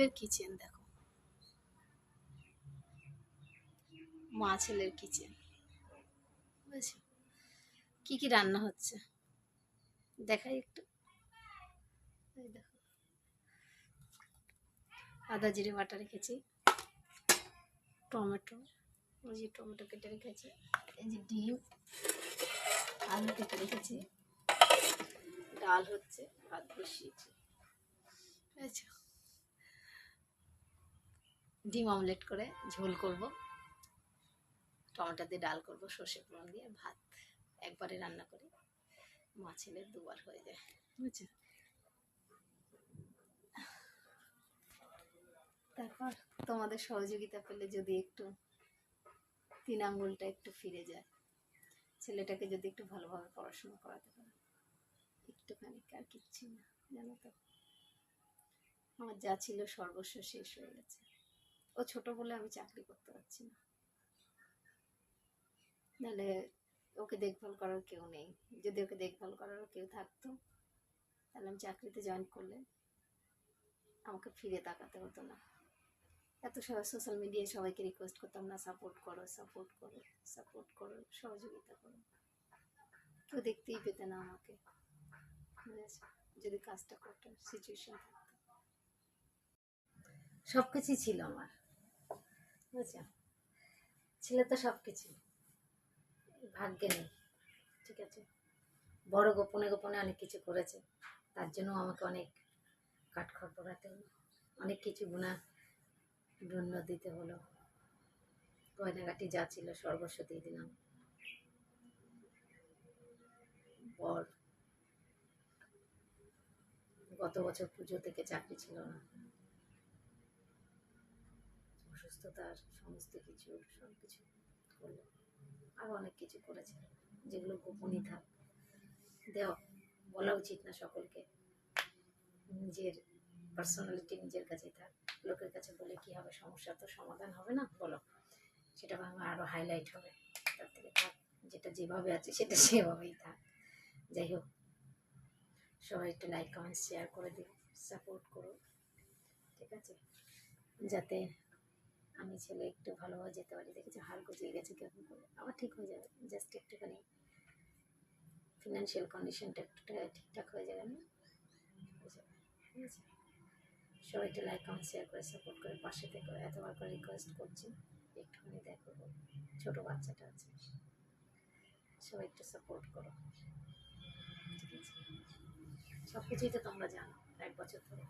এর কিচেন দেখো, মা ছেলের কিচেন, বুঝেছো? কি কি রান্না হচ্ছে দেখাই একটু। এই দেখো, আদা জিরে বাটা রেখেছি, টমেটো, ওই যে টমেটো কেটে রেখেছি, এই যে ডিম, আলু কেটে রেখেছি, ডাল হচ্ছে, ভাত বসিয়েছি, বুঝেছো? ডিম অমলেট করে ঝোল করব, টমেটো দিয়ে ডাল করব, সর্ষে ফোড়ন দিয়ে, ভাত একবারে রান্না করি, মা ছেলের দুবার হয়ে যায়, বুঝছো? তারপর তোমাদের সহযোগিতা পেলে যদি একটু 3 আঙ্গুলটা একটু ফিরে যায়, ছেলেটাকে যদি একটু ভালোভাবে পড়াশোনা করাতে পারে, একটুখানি, আর কিচ্ছু না, জানো তো। আমার যা ছিল সর্বস্ব শেষ হয়ে গেছে। ও ছোট বলে আমি চাকরি করতে পারছি না, নাহলে ওকে দেখভাল করার কেউ নেই। যদি ওকে দেখভাল করার কেউ থাকতো, তাহলে আমি চাকরিতে জয়েন করলে আমাকে ফিরে তাকাতে হতো না। এত সোশ্যাল মিডিয়ায় সবাইকে রিকোয়েস্ট করতাম না, সাপোর্ট করো, সাপোর্ট করো, সাপোর্ট করো, সহযোগিতা করো, কেউ দেখতেই পেতে না আমাকে, যদি কাজটা করতাম, সিচুয়েশন থাকতো। সব কিছুই ছিল আমার, বুঝছো? ছেলে তো সব কিছু, ভাগ্যে নেই, ঠিক আছে? বড় গোপনে গোপনে অনেক কিছু করেছে, তার জন্য আমাকে অনেক কাঠখড় পোড়াতে হলো, অনেক কিছু গুণা দিতে হলো, গয়নাগাটি যা ছিল সর্বস্ব দিয়ে দিলাম। পর গত বছর পুজো থেকে চাকরি ছিল না, অসুস্থতার সমস্ত কিছু সব কিছু করলো, আরো অনেক কিছু করেছে, যেগুলো গোপনই থাক, দেওয়া বলা উচিত না সকলকে, নিজের পার্সোনালিটি নিজের কাছেই থাক, লোকের কাছে বলে কি হবে, সমস্যা তো সমাধান হবে না, বলো, সেটা আমার আরো হাইলাইট হবে, তার থেকে থাক, যেটা যেভাবে আছে সেটা সেভাবেই থাক। যাই হোক, সবাই একটু লাইক কমেন্ট শেয়ার করে দিও, সাপোর্ট করো, ঠিক আছে? যাতে আমি ছেলে একটু ভালোভাবে যেতে পারি। দেখেছি হাড় গজিয়ে গেছে, কেমন করে, আবার ঠিক হয়ে যাবে, জাস্ট একটুখানি ফিনান্সিয়াল কন্ডিশনটা একটু ঠিকঠাক হয়ে যাবে না, ঠিক আছে? সবাই একটু লাইক কমেন্ট শেয়ার করে সাপোর্ট করে পাশে থেকে, এতবার করে রিকোয়েস্ট করছি, একটুখানি দেখো, ছোটো বাচ্চাটা আছে, সবাই একটু সাপোর্ট করো, ঠিক আছে? সব কিছুই তো তোমরা জানো, 1 বছর ধরে